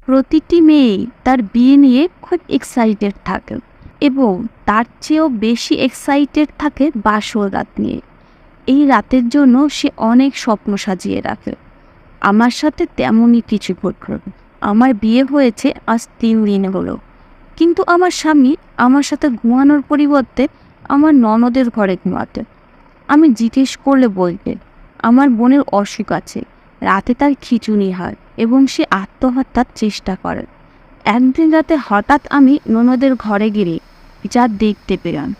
প্রতিটি মেয়েই তার বিয়ে নিয়ে খুব এক্সাইটেড থাকে এবং তার চেয়েও বেশি এক্সাইটেড থাকে বাসর রাত নিয়ে। এই রাতের জন্য সে অনেক স্বপ্ন সাজিয়ে রাখে। আমার সাথে তেমনই কিছু ঘটল। আমার বিয়ে হয়েছে আজ 3 দিন হলো, কিন্তু আমার স্বামী আমার সাথে ঘুমানোর পরিবর্তে আমার ননদের ঘরে ঘুমাতে। আমি জিজ্ঞেস করলে বলবে আমার বোনের অসুখ আছে, রাতে তার খিঁচুনি হয় এবং সে আত্মহত্যার চেষ্টা করে। একদিন রাতে হঠাৎ আমি ননদের ঘরে গিয়ে যা দেখতে পেলাম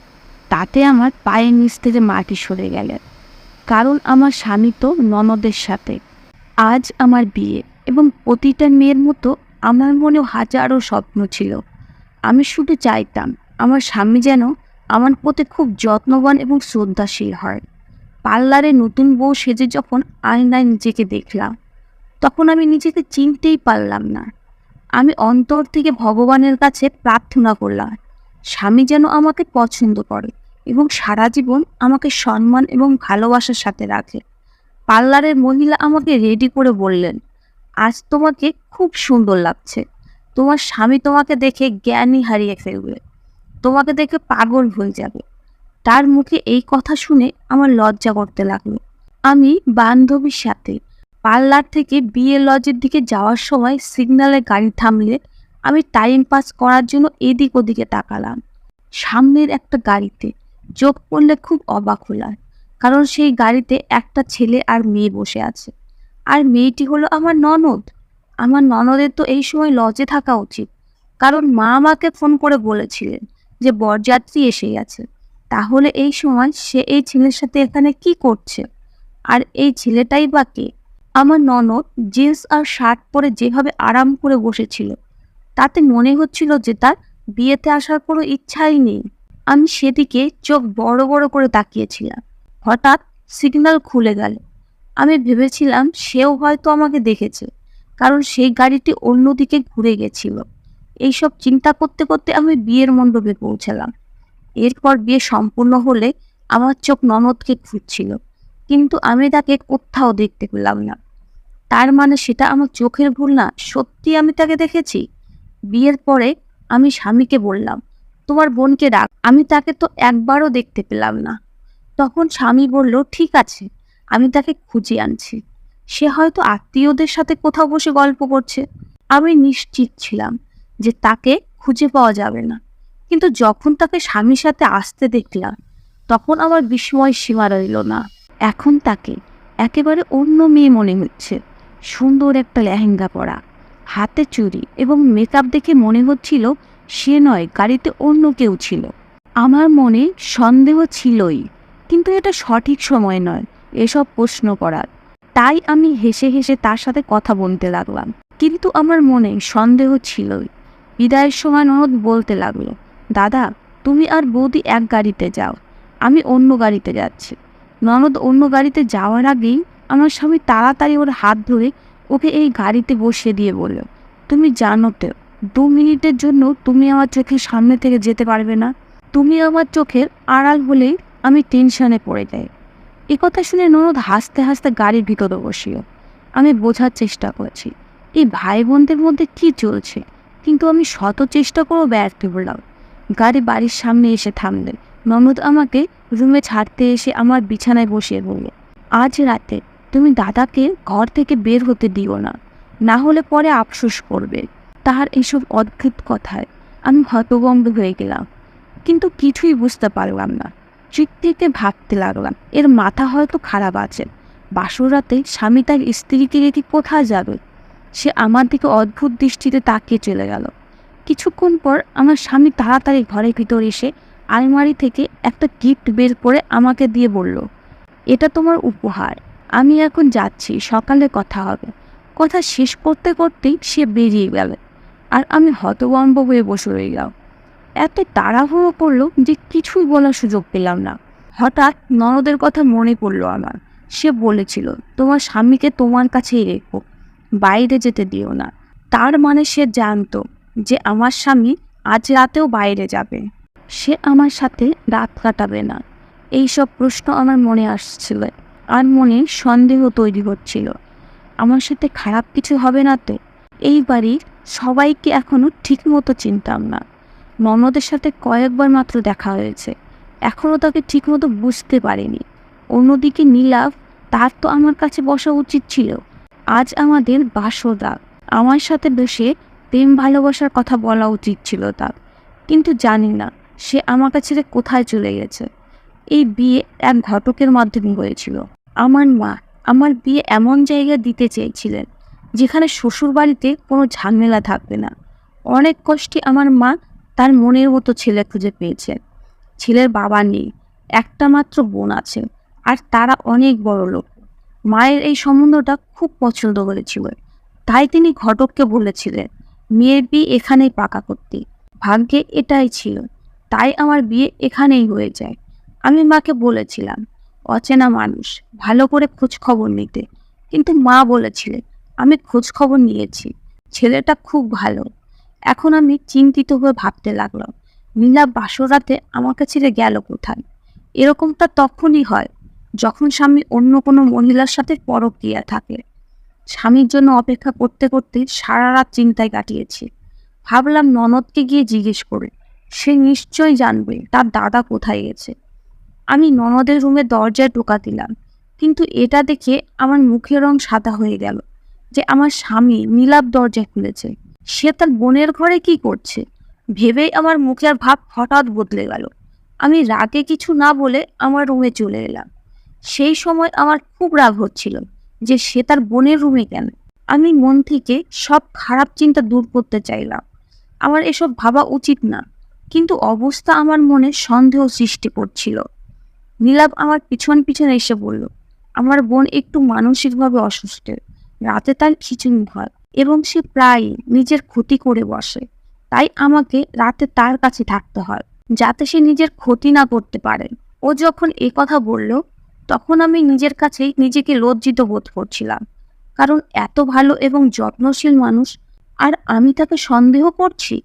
তাতে আমার পায়ের নিচ থেকে মাটি সরে গেল। কারণ আমার স্বামী তো ননদের সাথে। আজ আমার বিয়ে এবং প্রতিটা মেয়ের মতো আমার মনেও হাজারো স্বপ্ন ছিল। আমি শুধু চাইতাম আমার স্বামী যেন আমার প্রতি খুব যত্নবান এবং শ্রদ্ধাশীল হয়। পার্লারে নতুন বউ সেজে যখন আয়নায় নিজেকে দেখলাম, তখন আমি নিজেকে চিনতেই পারলাম না। আমি অন্তর থেকে ভগবানের কাছে প্রার্থনা করলাম স্বামী যেন আমাকে পছন্দ করে এবং সারা জীবন আমাকে সম্মান এবং ভালোবাসার সাথে রাখে। পার্লারের মহিলা আমাকে রেডি করে বললেন, আজ তোমাকে খুব সুন্দর লাগছে। তোমার স্বামী তোমাকে দেখে জ্ঞানই হারিয়ে ফেলবে, তোমাকে দেখে পাগল হয়ে যাবে। তার মুখে এই কথা শুনে আমার লজ্জা করতে লাগলো। আমি বান্ধবীর সাথে পার্লার থেকে বিয়ে লজের দিকে যাওয়ার সময় সিগন্যালে গাড়ি থামলে আমি টাইম পাস করার জন্য এদিক ওদিকে তাকালাম। সামনের একটা গাড়িতে চোখ পড়লে খুব অবাক হলাম, কারণ সেই গাড়িতে একটা ছেলে আর মেয়ে বসে আছে। আর মেয়েটি হলো আমার ননদ। আমার ননদের তো এই সময় লজে থাকা উচিত, কারণ মা আমাকে ফোন করে বলেছিলেন যে বরযাত্রী এসে গেছে। তাহলে এই সময় সে এই ছেলের সাথে এখানে কি করছে? আর এই ছেলেটাই বা কে? আমার ননদ জিন্স আর শার্ট পরে যেভাবে আরাম করে বসেছিল, তাতে মনে হচ্ছিল যে তার বিয়েতে আসার কোনো ইচ্ছাই নেই। আমি সেদিকে চোখ বড় বড় করে তাকিয়েছিলাম। হঠাৎ সিগন্যাল খুলে গেল। আমি ভেবেছিলাম সেও হয়তো আমাকে দেখেছে, কারণ সেই গাড়িটি অন্যদিকে ঘুরে গেছিল। এইসব চিন্তা করতে করতে আমি বিয়ের মণ্ডপে পৌঁছালাম। এরপর বিয়ে সম্পূর্ণ হলে আমার চোখ ননদকে খুঁজছিল, কিন্তু আমি তাকে কোথাও দেখতে পেলাম না। তার মানে সেটা আমার চোখের ভুল না, সত্যি আমি তাকে দেখেছি। বিয়ের পরে আমি স্বামীকে বললাম, তোমার বোনকে ডাক, আমি তাকে তো একবারও দেখতে পেলাম না। তখন স্বামী বলল, ঠিক আছে, আমি তাকে খুঁজে আনছি। সে হয়তো আত্মীয়দের সাথে কোথাও বসে গল্প করছে। আমি নিশ্চিত ছিলাম যে তাকে খুঁজে পাওয়া যাবে না, কিন্তু যখন তাকে স্বামীর সাথে আসতে দেখলাম, তখন আমার বিস্ময় সীমা রইল না। এখন তাকে একেবারে অন্য মেয়ে মনে হচ্ছে। সুন্দর একটা লেহেঙ্গা পরা, হাতে চুড়ি এবং মেকআপ দেখে মনে হচ্ছিল সে নয়, গাড়িতে অন্য কেউ ছিল। আমার মনে সন্দেহ ছিলই, কিন্তু এটা সঠিক সময় নয় এসব প্রশ্ন করার। তাই আমি হেসে হেসে তার সাথে কথা বলতে লাগলাম, কিন্তু আমার মনে সন্দেহ ছিলই। বিদায়ের সময় ননদ বলতে লাগলো, দাদা, তুমি আর বৌদি এক গাড়িতে যাও, আমি অন্য গাড়িতে যাচ্ছি। ননদ অন্য গাড়িতে যাওয়ার আগেই আমার স্বামী তাড়াতাড়ি ওর হাত ধরে ওকে এই গাড়িতে বসিয়ে দিয়ে বলল, তুমি জানো তো 2 মিনিটের জন্য তুমি আমার চোখের সামনে থেকে যেতে পারবে না। তুমি আমার চোখের আড়াল হলেই আমি টেনশনে পড়ে যাই। কথা শুনে ননদ হাসতে হাসতে গাড়ির ভিতরে বসিল। আমি বোঝার চেষ্টা করেছি এই ভাই বোনদের মধ্যে কি চলছে, কিন্তু আমি শত চেষ্টা করেও ব্যর্থ হলাম। গাড়ি বাড়ির সামনে এসে থামলেন। ননদ আমাকে রুমে ছাড়তে এসে আমার বিছানায় বসিয়ে বলল, আজ রাতে তুমি দাদাকে ঘর থেকে বের হতে দিও না, না হলে পরে আফসোস করবে। তাহার এসব অদ্ভুত কথায় আমি হতভম্ব হয়ে গেলাম, কিন্তু কিছুই বুঝতে পারলাম না। তৃপ্তিতে ভাবতে লাগলাম, এর মাথা হয়তো খারাপ আছে। বাসর রাতে স্বামী তার স্ত্রীকে রেখে কোথায় যাবে? সে আমার দিকে অদ্ভুত দৃষ্টিতে তাকিয়ে চলে গেল। কিছুক্ষণ পর আমার স্বামী তাড়াতাড়ি ঘরের ভিতর এসে আলমারি থেকে একটা গিফট বের করে আমাকে দিয়ে বলল, এটা তোমার উপহার, আমি এখন যাচ্ছি, সকালে কথা হবে। কথা শেষ করতে করতেই সে বেরিয়ে গেল, আর আমি হতভম্ব হয়ে বসে রইলাম। এত তাড়াহুড়ো করলো যে কিছুই বলার সুযোগ পেলাম না। হঠাৎ ননদের কথা মনে পড়লো আমার। সে বলেছিল, তোমার স্বামীকে তোমার কাছেই রেখো, বাইরে যেতে দিও না। তার মানে সে জানতো যে আমার স্বামী আজ রাতেও বাইরে যাবে, সে আমার সাথে রাত কাটাবে না। এইসব প্রশ্ন আমার মনে আসছিল, আর মনে সন্দেহ তৈরি হচ্ছিল, আমার সাথে খারাপ কিছু হবে না তো? এই বাড়ির সবাইকে এখনো ঠিক মতো চিনতাম না। ননদের সাথে কয়েকবার মাত্র দেখা হয়েছে, এখনও তাকে ঠিকমতো বুঝতে পারিনি। অন্যদিকে নীলাভ, তার তো আমার কাছে বসা উচিত ছিল। আজ আমাদের বাসরাত, আমার সাথে বসে প্রেম ভালোবাসার কথা বলা উচিত ছিল তার, কিন্তু জানি না সে আমাকে ছেড়ে কোথায় চলে গেছে। এই বিয়ে এক ঘটকের মাধ্যমে হয়েছিল। আমার মা আমার বিয়ে এমন জায়গায় দিতে চেয়েছিলেন যেখানে শ্বশুর বাড়িতে কোনো ঝামেলা থাকবে না। অনেক কষ্টে আমার মা তার মনের মতো ছেলে খুঁজে পেয়েছেন। ছেলের বাবা নেই, একটা মাত্র বোন আছে, আর তারা অনেক বড় লোক। মায়ের এই সম্বন্ধটা খুব পছন্দ করেছিল, তাই তিনি ঘটককে বলেছিলেন মেয়ের বিয়ে এখানেই পাকা করতে। ভাগ্যে এটাই ছিল, তাই আমার বিয়ে এখানেই হয়ে যায়। আমি মাকে বলেছিলাম অচেনা মানুষ, ভালো করে খোঁজ খবর নিতে, কিন্তু মা বলেছিলেন আমি খোঁজ খবর নিয়েছি, ছেলেটা খুব ভালো। এখন আমি চিন্তিত হয়ে ভাবতে লাগলাম নীলাভ বাসরাতে আমাকে ছেড়ে গেল কোথায়। এরকমটা তখনই হয় যখন স্বামী অন্য কোনো মহিলার সাথে পরক্রিয়া থাকে। স্বামীর জন্য অপেক্ষা করতে করতে সারা রাত চিন্তায় কাটিয়েছি। ভাবলাম ননদকে গিয়ে জিজ্ঞেস করে, সে নিশ্চয়ই জানবে তার দাদা কোথায় গেছে। আমি ননদের রুমে দরজায় টোকা দিলাম, কিন্তু এটা দেখে আমার মুখের রং সাদা হয়ে গেল যে আমার স্বামী নীলাভ দরজা খুলেছে। সে তার বোনের ঘরে কি করছে ভেবেই আমার মুখের ভাব হঠাৎ বদলে গেল। আমি রাগে কিছু না বলে আমার রুমে চলে এলাম। সেই সময় আমার খুব রাগ হচ্ছিল যে সে তার বোনের রুমে কেন। আমি মন থেকে সব খারাপ চিন্তা দূর করতে চাইলাম। আমার এসব ভাবা উচিত না, কিন্তু অবস্থা আমার মনে সন্দেহ সৃষ্টি করছিল। নীলাভ আমার পিছন পিছন এসে বলল, আমার বোন একটু মানসিকভাবে অসুস্থ, রাতে তার খিঁচুনি হয় এবং সে প্রায় নিজের ক্ষতি করে বসে। তাই আমাকে রাতে তার কাছে থাকতে হয় যাতে সে নিজের ক্ষতি না করতে পারে। ও যখন এ কথা বলল তখন আমি নিজের কাছেই নিজেকে লজ্জিত বোধ করছিলাম, কারণ এত ভালো এবং যত্নশীল মানুষ, আর আমি তাকে সন্দেহ করছি।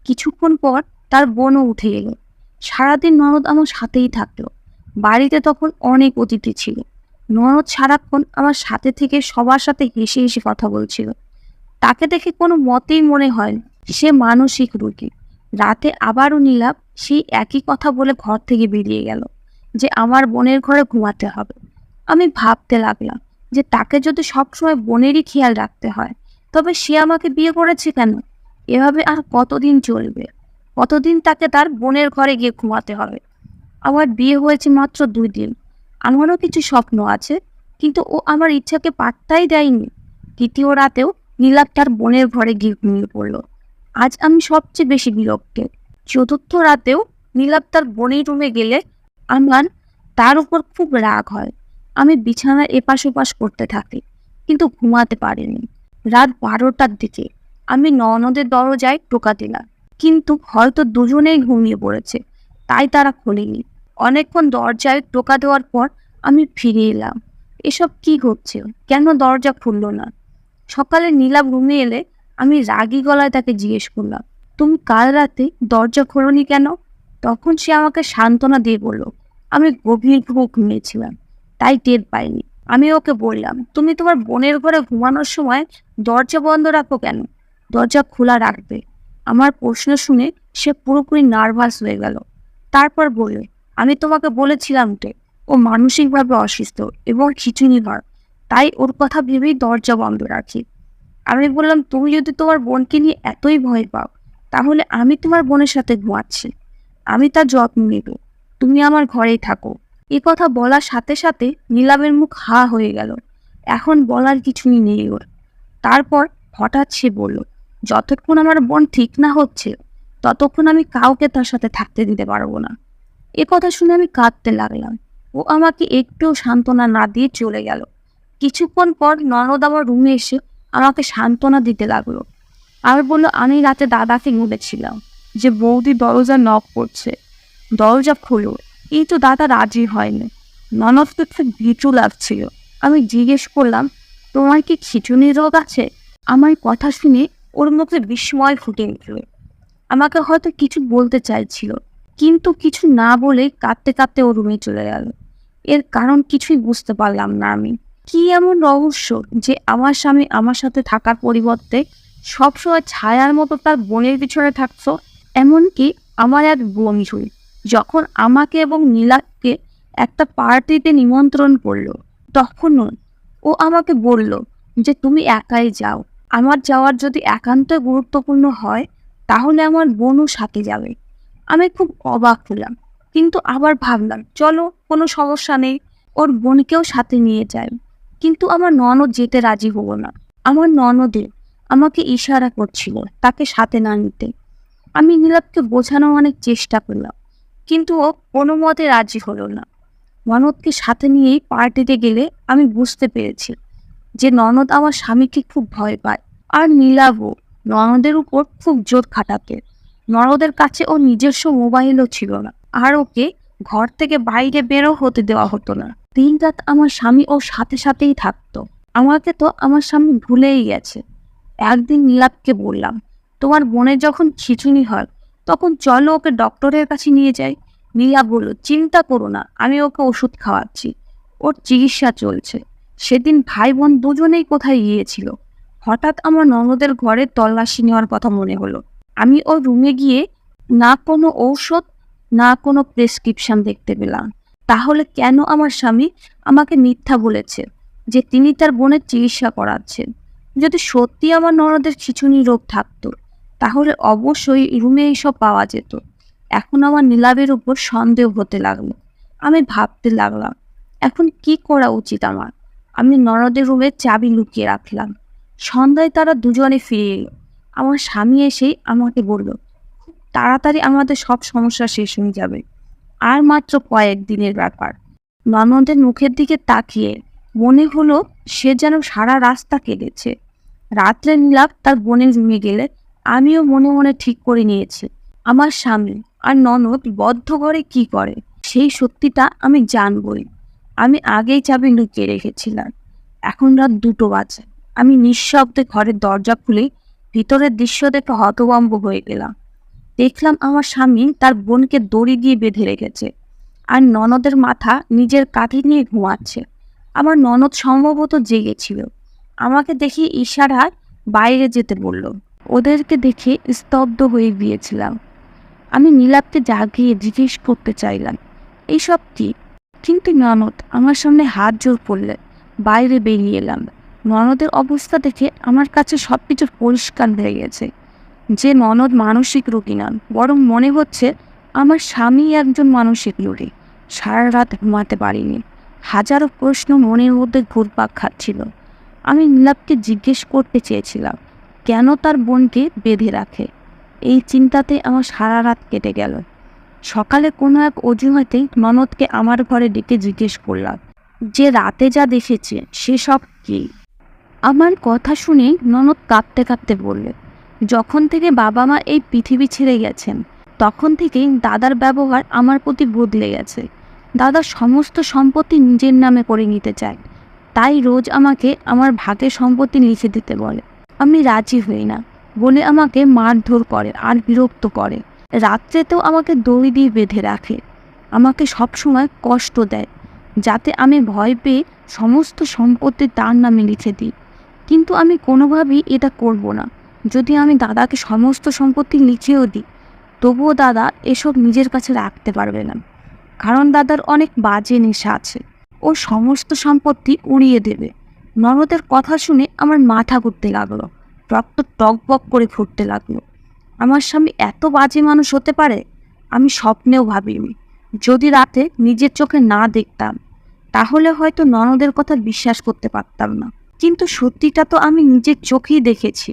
কিছুক্ষণ পর তার বোনও উঠে এলো। সারাদিন ননদ আমার সাথেই থাকলো। বাড়িতে তখন অনেক অতিথি ছিল। ননদ সারাক্ষণ আমার সাথে থেকে সবার সাথে হেসে হেসে কথা বলছিল। তাকে দেখে কোনো মতেই মনে হয় না সে মানসিক রোগী। রাতে আবারও নীলাভ সেই একই কথা বলে ঘর থেকে বেরিয়ে গেল যে আমার বোনের ঘরে ঘুমাতে হবে। আমি ভাবতে লাগলাম যে তাকে যদি সবসময় বোনেরই খেয়াল রাখতে হয়, তবে সে আমাকে বিয়ে করেছে কেন? এভাবে আর কতদিন চলবে? কতদিন তাকে তার বোনের ঘরে গিয়ে ঘুমাতে হবে? আমার বিয়ে হয়েছে মাত্র 2 দিন, আমারও কিছু স্বপ্ন আছে, কিন্তু ও আমার ইচ্ছাকে পাত্তাই দেয়নি। তৃতীয় রাতেও নীলাভ তার বোনের ঘরে গিয়ে ঘুমিয়ে পড়ল। আজ আমি সবচেয়ে বেশি বিরক্ত। চতুর্থ রাতেও নীলাভ তার বোনের রুমে গেলে আমার তার উপর খুব রাগ হয়। আমি বিছানায় এপাশ ওপাশ করতে থাকি, কিন্তু ঘুমাতে পারিনি। রাত 12টার দিকে আমি ননদের দরজায় টোকা দিলাম, কিন্তু হয়তো দুজনেই ঘুমিয়ে পড়েছে, তাই তারা খোলেনি। অনেকক্ষণ দরজায় টোকা দেওয়ার পর আমি ফিরে এলাম। এসব কি হচ্ছে? কেন দরজা খুললো না? সকালে নীলাভ রুমে এলে আমি রাগী গলায় তাকে জিজ্ঞেস করলাম, তুমি কাল রাতে দরজা খোলোনি কেন? তখন সে আমাকে সান্ত্বনা দিয়ে বলল, আমি গভীর ঘুমিয়েছিলাম, তাই টের পাইনি। আমি ওকে বললাম, তুমি তোমার বোনের ঘরে ঘুমানোর সময় দরজা বন্ধ রাখো কেন? দরজা খোলা রাখবে। আমার প্রশ্ন শুনে সে পুরোপুরি নার্ভাস হয়ে গেল। তারপর বললে, আমি তোমাকে বলেছিলাম তো ও মানসিকভাবে অসুস্থ এবং খিঁচুনি হয়, তাই ওর কথা ভেবেই দরজা বন্ধ রাখি। আমি বললাম, তুমি যদি তোমার বোনকে নিয়ে এতই ভয় পাও, তাহলে আমি তোমার বোনের সাথে ঘুমাচ্ছি, আমি তার যত্ন নেব, তুমি আমার ঘরেই থাকো। এ কথা বলার সাথে সাথে নীলাভের মুখ হা হয়ে গেল। এখন বলার কিছুই নেই ওর। তারপর হঠাৎ সে বলল, যতক্ষণ আমার বোন ঠিক না হচ্ছে ততক্ষণ আমি কাউকে তার সাথে থাকতে দিতে পারবো না। এ কথা শুনে আমি কাঁদতে লাগলাম। ও আমাকে একটুও সান্ত্বনা না দিয়ে চলে গেল। কিছুক্ষণ পর ননদ আমার রুমে এসে আমাকে সান্ত্বনা দিতে লাগলো আর বলল, আমি রাতে দাদাকে বলেছিলাম যে বৌদি দরজা নক করছে, দরজা খুলো, কিন্তু দাদা রাজি হয়নি। ননদকে খুব ভীতু লাগছিল। আমি জিজ্ঞেস করলাম, তোমার কি খিঁচুনি রোগ আছে? আমার কথা শুনে ওর মুখে বিস্ময় ফুটে উঠল। আমাকে হয়তো কিছু বলতে চাইছিল, কিন্তু কিছু না বলে কাঁদতে কাঁদতে ও রুমে চলে গেল। এর কারণ কিছুই বুঝতে পারলাম না আমি। কি এমন রহস্য যে আমার স্বামী আমার সাথে থাকার পরিবর্তে সবসময় ছায়ার মতো তার বোনের পিছনে থাকতো। এমনকি আমার এক বন্ধু যখন আমাকে এবং নীলাকে একটা পার্টিতে নিমন্ত্রণ করলো, তখনও ও আমাকে বলল যে তুমি একাই যাও, আমার যাওয়ার যদি একান্ত গুরুত্বপূর্ণ হয় তাহলে আমার বোনও সাথে যাবে। আমি খুব অবাক হলাম, কিন্তু আবার ভাবলাম চলো, কোনো সমস্যা নেই, ওর বোনকেও সাথে নিয়ে যায়। কিন্তু আমার ননদ যেতে রাজি হলো না। আমার ননদে আমাকে ইশারা করছিল তাকে সাথে না নিতে। আমি নীলাভকে বোঝানোর অনেক চেষ্টা করলাম, কিন্তু ও কোনো মতে রাজি হলো না। ননদকে সাথে নিয়েই পার্টিতে গেলে আমি বুঝতে পেরেছি যে ননদ আমার স্বামীকে খুব ভয় পায়। আর নীলাভও ননদের উপর খুব জোর খাটাতে। ননদের কাছে ও নিজস্ব মোবাইলও ছিল না, আর ওকে ঘর থেকে বাইরে বেরো হতে দেওয়া হতো না। দিন রাত আমার স্বামী ওর সাথে সাথেই থাকতো। আমাকে তো আমার স্বামী ভুলেই গেছে। একদিন নীলাভকে বললাম, তোমার বোনের যখন খিঁচুনি হয় তখন চলো ওকে ডক্টরের কাছে নিয়ে যাই। নীলা বলল, চিন্তা করো না, আমি ওকে ওষুধ খাওয়াচ্ছি, ওর চিকিৎসা চলছে। সেদিন ভাই বোন দুজনেই কোথায় গিয়েছিল। হঠাৎ আমার ননদের ঘরে তল্লাশি নেওয়ার কথা মনে হলো। আমি ওর রুমে গিয়ে না কোনো ঔষধ, না কোনো প্রেসক্রিপশন দেখতে পেলাম। তাহলে কেন আমার স্বামী আমাকে মিথ্যা বলেছে যে তিনি তার বোনের চিকিৎসা করাচ্ছেন? যদি সত্যি আমার ননদের খিঁচুনি রোগ থাকতো তাহলে অবশ্যই রুমে এইসব পাওয়া যেত। এখন আমার নীলাভের উপর সন্দেহ হতে লাগলো। আমি ভাবতে লাগলাম, এখন কি করা উচিত আমার। আমি ননদের রুমে চাবি লুকিয়ে রাখলাম। সন্ধ্যায় তারা দুজনে ফিরে এলো। আমার স্বামী এসেই আমাকে বলল, খুব তাড়াতাড়ি আমাদের সব সমস্যা শেষ হয়ে যাবে, আর মাত্র কয়েকদিনের ব্যাপার। ননদের মুখের দিকে তাকিয়ে মনে হলো সে যেন সারা রাস্তা কেঁদেছে। রাত্রে নীলাভ তার বোনের রুমে গেলে আমিও মনে মনে ঠিক করে নিয়েছি আমার স্বামী আর ননদ বদ্ধ ঘরে কি করে সেই সত্যিটা আমি জানবই। আমি আগেই চাবি লুকিয়ে রেখেছিলাম। এখন রাত 2টো বাজে। আমি নিঃশব্দে ঘরের দরজা খুলে ভিতরের দৃশ্য দেখে হতভম্ব হয়ে গেলাম। দেখলাম আমার স্বামী তার বোনকে দড়ি দিয়ে বেঁধে রেখেছে, আর ননদের মাথা নিজের কাঁধে নিয়ে ঘুমাচ্ছে। আমার ননদ সম্ভবত জেগেছিল। আমাকে দেখে ইশারায় বাইরে যেতে বলল। ওদেরকে দেখে স্তব্ধ হয়ে গিয়েছিলাম। আমি নীলাভকে জাগিয়ে জিজ্ঞেস করতে চাইলাম, এইসব কি? কিন্তু ননদ আমার সামনে হাত জোর করলে। বাইরে বেরিয়ে এলাম। ননদের অবস্থা দেখে আমার কাছে সবকিছু পরিষ্কার হয়ে গেছে যে ননদ মানসিক রোগী নন, বরং মনে হচ্ছে আমার স্বামী একজন মানসিক রোগী। সারা রাত ঘুমাতে পারিনি। হাজারো প্রশ্ন মনের মধ্যে ঘুরপাক খাচ্ছিল। আমি নীলাভকে জিজ্ঞেস করতে চেয়েছিলাম কেন তার বোনকে বেঁধে রাখে। এই চিন্তাতে আমার সারা রাত কেটে গেল। সকালে কোনো এক অজুহাতে ননদকে আমার ঘরে ডেকে জিজ্ঞেস করলাম যে রাতে যা দেখেছে সেসব কি। আমার কথা শুনে ননদ কাঁদতে কাঁদতে বললে, যখন থেকে বাবা মা এই পৃথিবী ছেড়ে গেছেন তখন থেকেই দাদার ব্যবহার আমার প্রতি বদলে গেছে। দাদা সমস্ত সম্পত্তি নিজের নামে করে নিতে চায়, তাই রোজ আমাকে আমার ভাগের সম্পত্তি লিখে দিতে বলে। আমি রাজি হই না বলে আমাকে মারধর করে আর বিরক্ত করে। রাত্রেতেও আমাকে দড়ি দিয়ে বেঁধে রাখে। আমাকে সবসময় কষ্ট দেয় যাতে আমি ভয় পেয়ে সমস্ত সম্পত্তি তার নামে লিখে দিই। কিন্তু আমি কোনোভাবেই এটা করব না। যদি আমি দাদাকে সমস্ত সম্পত্তি লিখেও দিই তবুও দাদা এসব নিজের কাছে রাখতে পারবে না, কারণ দাদার অনেক বাজে নেশা আছে। ও সমস্ত সম্পত্তি উড়িয়ে দেবে। ননদের কথা শুনে আমার মাথা ঘুরতে লাগলো, রক্ত টকবক করে ফুটতে লাগলো। আমার স্বামী এত বাজে মানুষ হতে পারে আমি স্বপ্নেও ভাবিনি। যদি রাতে নিজের চোখে না দেখতাম তাহলে হয়তো ননদের কথা বিশ্বাস করতে পারতাম না, কিন্তু সত্যিটা তো আমি নিজের চোখেই দেখেছি।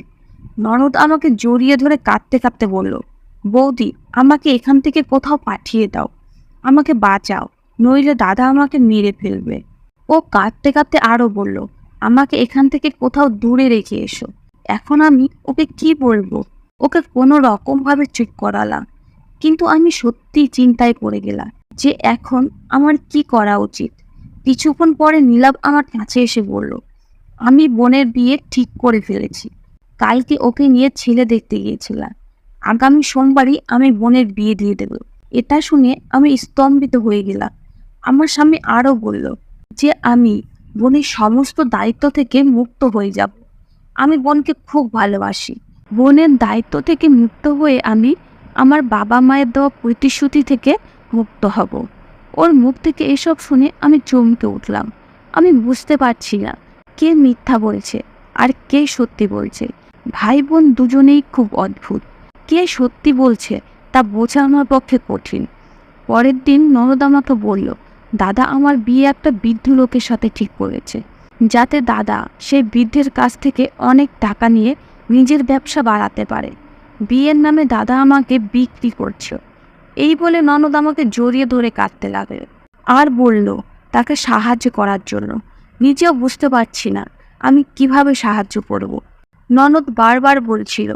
ননদ আমাকে জড়িয়ে ধরে কাঁদতে কাঁদতে বলল, বৌদি আমাকে এখান থেকে কোথাও পাঠিয়ে দাও, আমাকে বাঁচাও, নইলে দাদা আমাকে মেরে ফেলবে। ও কাঁদতে কাঁদতে আরও বলল, আমাকে এখান থেকে কোথাও দূরে রেখে এসো। এখন আমি ওকে কি বলবো? ওকে কোনো রকমভাবে চুপ করালাম, কিন্তু আমি সত্যি চিন্তায় পড়ে গেলাম যে এখন আমার কি করা উচিত। কিছুক্ষণ পরে নীলাভ আমার কাছে এসে বলল, আমি বোনের বিয়ে ঠিক করে ফেলেছি। কালকে ওকে নিয়ে ছেলে দেখতে গিয়েছিলাম। আগামী সোমবারই আমি বোনের বিয়ে দিয়ে দেব। এটা শুনে আমি স্তম্ভিত হয়ে গেলাম। আমার স্বামী আরও বলল যে আমি বোনের সমস্ত দায়িত্ব থেকে মুক্ত হয়ে যাব। আমি বোনকে খুব ভালোবাসি। বোনের দায়িত্ব থেকে মুক্ত হয়ে আমি আমার বাবা মায়ের দেওয়া প্রতিশ্রুতি থেকে মুক্ত হব। ওর মুখ থেকে এসব শুনে আমি চমকে উঠলাম। আমি বুঝতে পারছি না কে মিথ্যা বলছে আর কে সত্যি বলছে। ভাই বোন দুজনেই খুব অদ্ভুত। কে সত্যি বলছে তা বোঝা আমার পক্ষে কঠিন। পরের দিন ননদ আমাকে বলল, দাদা আমার বিয়ে একটা বৃদ্ধ লোকের সাথে ঠিক করেছে, যাতে দাদা সেই বৃদ্ধের কাছ থেকে অনেক টাকা নিয়ে নিজের ব্যবসা বাড়াতে পারে। বিয়ের নামে দাদা আমাকে বিক্রি করছে। এই বলে ননদ আমাকে জড়িয়ে ধরে কাঁদতে লাগলো আর বলল তাকে সাহায্য করার জন্য। নিজেও বুঝতে পারছি না আমি কিভাবে সাহায্য করব। ননদ বারবার বলছিল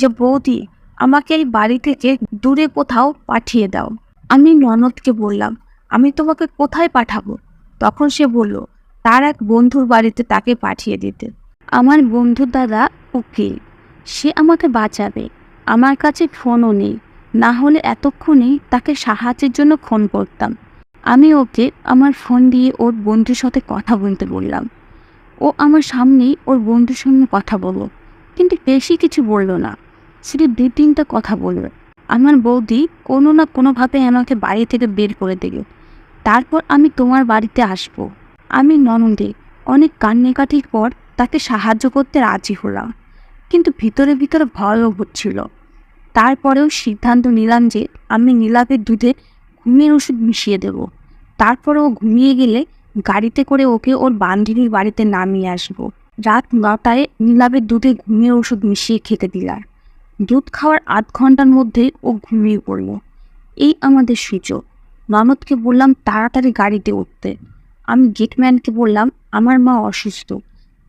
যে বৌদি আমাকে এই বাড়ি থেকে দূরে কোথাও পাঠিয়ে দাও। আমি ননদকে বললাম, আমি তোমাকে কোথায় পাঠাবো? তখন সে বলল তার এক বন্ধুর বাড়িতে তাকে পাঠিয়ে দিতে। আমার বন্ধুর দাদা উকিল, সে আমাকে বাঁচাবে। আমার কাছে ফোনও নেই, না হলে এতক্ষণেই তাকে সাহায্যের জন্য ফোন করতাম। আমি ওকে আমার ফোন দিয়ে ওর বন্ধুর সাথে কথা বলতে বললাম। ও আমার সামনেই ওর বন্ধুর সঙ্গে কথা বলল, কিন্তু বেশি কিছু বলল না, শুধু 2-3টা কথা বলল। আমার বৌদি কোনো না কোনোভাবে আমাকে বাড়ি থেকে বের করে দিল। তারপর আমি তোমার বাড়িতে আসব। আমি ননদে অনেক কান্নাকাটির পর তাকে সাহায্য করতে রাজি হলাম, কিন্তু ভিতরে ভিতরে ভয়ও হচ্ছিল। তারপরেও সিদ্ধান্ত নিলাম যে আমি নীলাভের দুধে ঘুমের ওষুধ মিশিয়ে দেব। তারপরে ও ঘুমিয়ে গেলে গাড়িতে করে ওকে ওর বান্ধবীর বাড়িতে নামিয়ে আসবো। রাত 9টায় নীলাভের দুধে ঘুমের ওষুধ মিশিয়ে খেতে দিলাম। দুধ খাওয়ার আধ ঘন্টার মধ্যে ও ঘুমিয়ে পড়ল। এই আমাদের সুযোগ। ননদকে বললাম তাড়াতাড়ি গাড়িতে উঠতে। আমি গেটম্যানকে বললাম আমার মা অসুস্থ,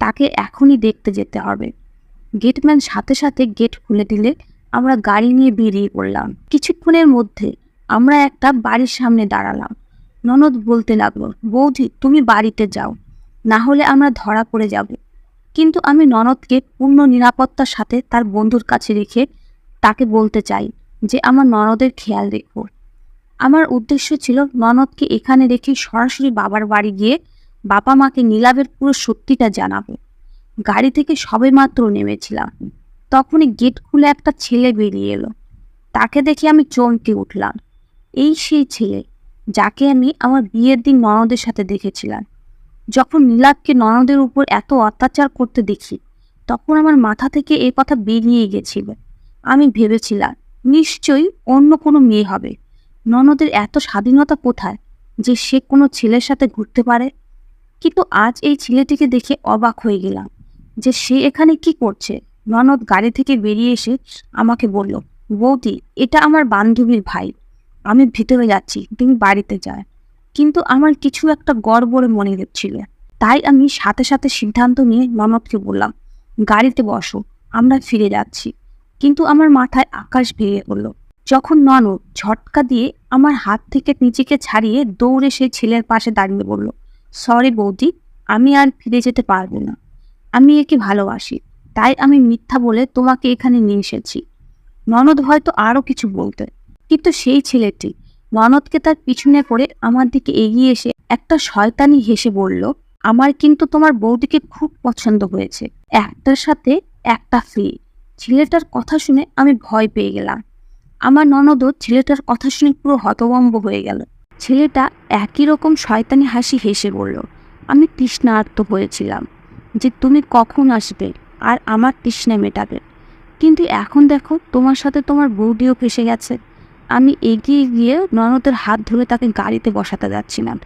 তাকে এখনই দেখতে যেতে হবে। গেটম্যান সাথে সাথে গেট খুলে দিলে আমরা গাড়ি নিয়ে বেরিয়ে পড়লাম। কিছুক্ষণের মধ্যে আমরা একটা বাড়ির সামনে দাঁড়ালাম। ননদ বলতে লাগলো, বৌদি তুমি বাড়িতে যাও, না হলে আমরা ধরা পড়ে যাব। কিন্তু আমি ননদকে পূর্ণ নিরাপত্তার সাথে তার বন্ধুর কাছে রেখে তাকে বলতে চাই যে আমার ননদের খেয়াল রেখো। আমার উদ্দেশ্য ছিল ননদকে এখানে রেখে সরাসরি বাবার বাড়ি গিয়ে বাবা মাকে নীলাভের পুরো সত্যিটা জানাবো। গাড়ি থেকে সবেমাত্র নেমেছিলাম, তখনই গেট খুলে একটা ছেলে বেরিয়ে এলো। তাকে দেখে আমি চমকে উঠলাম। এই সেই ছেলে যাকে আমি আমার বিয়ের দিন ননদের সাথে দেখেছিলাম। যখন নীলাভকে ননদের উপর এত অত্যাচার করতে দেখি, তখন আমার মাথা থেকে এ কথা বেরিয়ে গেছিল। আমি ভেবেছিলাম নিশ্চয়ই অন্য কোনো মেয়ে হবে। ননদের এত স্বাধীনতা কোথায় যে সে কোনো ছেলের সাথে ঘুরতে পারে? কিন্তু আজ এই ছেলেটিকে দেখে অবাক হয়ে গেলাম যে সে এখানে কি করছে। ননদ গাড়ি থেকে বেরিয়ে এসে আমাকে বলল, বৌদি এটা আমার বান্ধবীর ভাই, আমি ভিতরে যাচ্ছি, তুমি বাড়িতে যাও। কিন্তু আমার কিছু একটা গড়বড়ে মনে হচ্ছিল, তাই আমি সাথে সাথে সিদ্ধান্ত নিয়ে ননদকে বললাম, গাড়িতে বসো, আমরা ফিরে যাচ্ছি। কিন্তু আমার মাথায় আকাশ ভেঙে পড়ল যখন ননদ ঝটকা দিয়ে আমার হাত থেকে নিজেকে ছাড়িয়ে দৌড়ে সেই ছেলের পাশে দাঁড়িয়ে বলল, সরি বৌদি, আমি আর ফিরে যেতে পারবো না। আমি একে ভালোবাসি, তাই আমি মিথ্যা বলে তোমাকে এখানে নিয়ে এসেছি। ননদ হয়তো আরও কিছু বলতে, কিন্তু সেই ছেলেটি ননদকে তার পিছনে করে আমার দিকে এগিয়ে এসে একটা শয়তানি হেসে বলল, আমার কিন্তু তোমার বৌদিকে খুব পছন্দ হয়েছে, একটার সাথে একটা ফ্রি। ছেলেটার কথা শুনে আমি ভয় পেয়ে গেলাম। আমার ননদও ছেলেটার কথা শুনে পুরো হতভম্ব হয়ে গেল। ছেলেটা একই রকম শয়তানি হাসি হেসে বলল, আমি তৃষ্ণার্ত হয়েছিলাম যে তুমি কখন আসবে আর আমার তৃষ্ণা মেটাবে, কিন্তু এখন দেখো তোমার সাথে তোমার বৌদিও ফেসে গেছে। আমি এগিয়ে গিয়ে ননদের হাত ধরে তাকে গাড়িতে বসাতে যাচ্ছিলাম,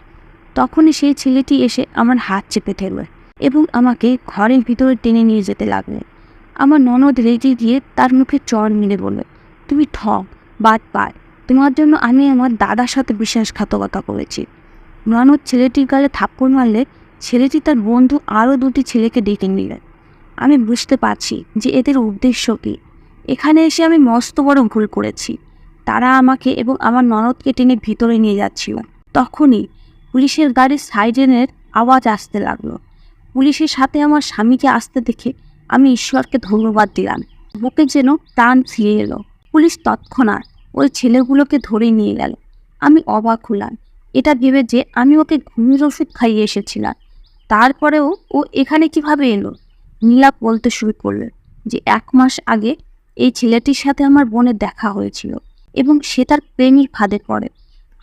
তখনই সেই ছেলেটি এসে আমার হাত চেপে ধরল এবং আমাকে ঘরের ভিতরে টেনে নিয়ে যেতে লাগলো। আমার ননদ রেগে গিয়ে তার মুখে চড় মেরে বলল, তুমি ঠক, বাটপার, তোমার জন্য আমি আমার দাদার সাথে বিশ্বাসঘাতকতা করেছি। ননদ ছেলেটির গালে থাপ্পড় মারলে ছেলেটি তার বন্ধু আরও 2টি ছেলেকে ডেকে নিলেন। আমি বুঝতে পারছি যে এদের উদ্দেশ্য কী। এখানে এসে আমি মস্ত বড় ভুল করেছি। তারা আমাকে এবং আমার ননদকে টেনে ভিতরে নিয়ে যাচ্ছিল। তখনই পুলিশের গাড়ির সাইরেনের আওয়াজ আসতে লাগলো। পুলিশের সাথে আমার স্বামীকে আসতে দেখে আমি ঈশ্বরকে ধন্যবাদ দিলাম। বুকে যেন প্রাণ ফিরে এলো। পুলিশ তৎক্ষণাৎ ওই ছেলেগুলোকে ধরে নিয়ে গেল। আমি অবাক হলাম এটা ভেবে যে আমি ওকে ঘুমের ওষুধ খাইয়ে এসেছিলাম, তারপরেও ও এখানে কিভাবে এলো। নীলাপ বলতে শুরু করলো যে 1 মাস আগে এই ছেলেটির সাথে আমার বোনের দেখা হয়েছিল এবং সে তার প্রেমের ফাঁদে পড়ে।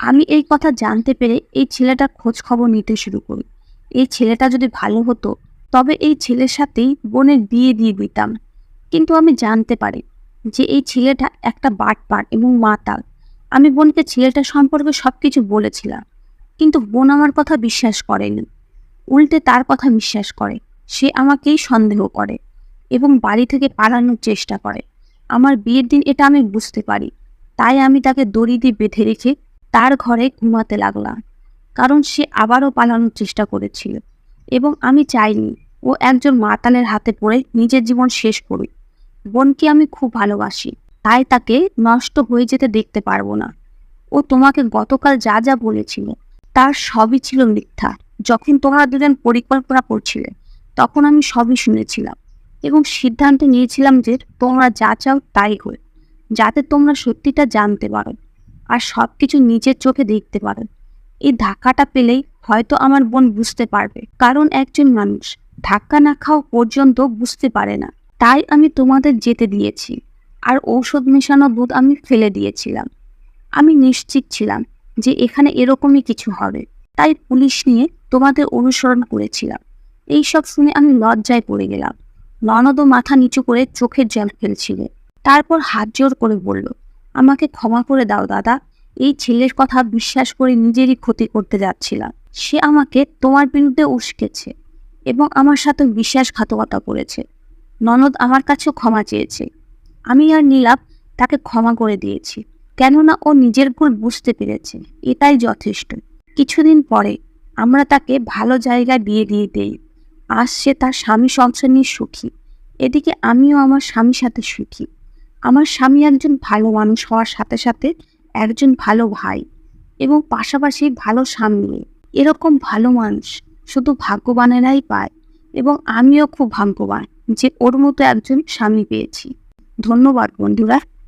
আমি এই কথা জানতে পেরে এই ছেলেটার খোঁজ খবর নিতে শুরু করি। এই ছেলেটা যদি ভালো হতো তবে এই ছেলের সাথেই বোনের বিয়ে দিয়ে দিতাম। কিন্তু আমি জানতে পারি যে এই ছেলেটা একটা বাটপার এবং মাতাল। আমি বোনকে ছেলেটা সম্পর্কে সবকিছু বলেছিলাম, কিন্তু বোন আমার কথা বিশ্বাস করেনি, উল্টে তার কথা বিশ্বাস করে। সে আমাকেই সন্দেহ করে এবং বাড়ি থেকে পালানোর চেষ্টা করে। আমার বিয়ের দিন এটা আমি বুঝতে পারি, তাই আমি তাকে দড়ি দিয়ে বেঁধে রেখে তার ঘরে ঘুমাতে লাগলাম, কারণ সে আবারও পালানোর চেষ্টা করেছিল এবং আমি চাইনি ও একজন মাতালের হাতে পড়ে নিজের জীবন শেষ করুক। বোনকে আমি খুব ভালোবাসি, তাই তাকে নষ্ট হয়ে যেতে দেখতে পারবো না। ও তোমাকে গতকাল যা যা বলেছিল তার সবই ছিল মিথ্যা। যখন তোমরা দুজন পরিকল্পনা করছিলে তখন আমি সবই শুনেছিলাম এবং সিদ্ধান্ত নিয়েছিলাম যে তোমরা যা চাও তাই হয়, যাতে তোমরা সত্যিটা জানতে পারো আর সবকিছু নিজের চোখে দেখতে পারো। এই ধাক্কাটা পেলেই হয়তো আমার বোন বুঝতে পারবে, কারণ একজন মানুষ ধাক্কা না খাওয়া পর্যন্ত বুঝতে পারে না। তাই আমি তোমাদের যেতে দিয়েছি আর ঔষধ মেশানো দুধ আমি ফেলে দিয়েছিলাম। আমি নিশ্চিত ছিলাম যে এখানে এরকমই কিছু হবে, তাই পুলিশ নিয়ে তোমাদের অনুসরণ করেছিলাম। এইসব শুনে আমি লজ্জায় পড়ে গেলাম। ননদও মাথা নিচু করে চোখের জল ফেলছিল। তারপর হাত জোর করে বলল, আমাকে ক্ষমা করে দাও দাদা, এই ছেলের কথা বিশ্বাস করে নিজেরই ক্ষতি করতে যাচ্ছিলাম। সে আমাকে তোমার বিরুদ্ধে উস্কেছে এবং আমার সাথে বিশ্বাসঘাতকতা করেছে। ননদ আমার কাছেও ক্ষমা চেয়েছে। আমি আর নীলাপ তাকে ক্ষমা করে দিয়েছি, কেননা ও নিজের ভুল বুঝতে পেরেছে, এটাই যথেষ্ট। কিছুদিন পরে আমরা তাকে ভালো জায়গায় বিয়ে দিয়ে দেই। আজ সে তার স্বামী সংসার নিয়ে সুখী, এদিকে আমিও আমার স্বামীর সাথে সুখী। আমার স্বামী একজন ভালো মানুষ হওয়ার সাথে সাথে একজন ভালো ভাই এবং পাশাপাশি ভালো স্বামী। এরকম ভালো মানুষ শুধু ভাগ্যবানেরাই পায় এবং আমিও খুব ভাগ্যবান যে ওর মতো একজন স্বামী পেয়েছি। ধন্যবাদ বন্ধুরা।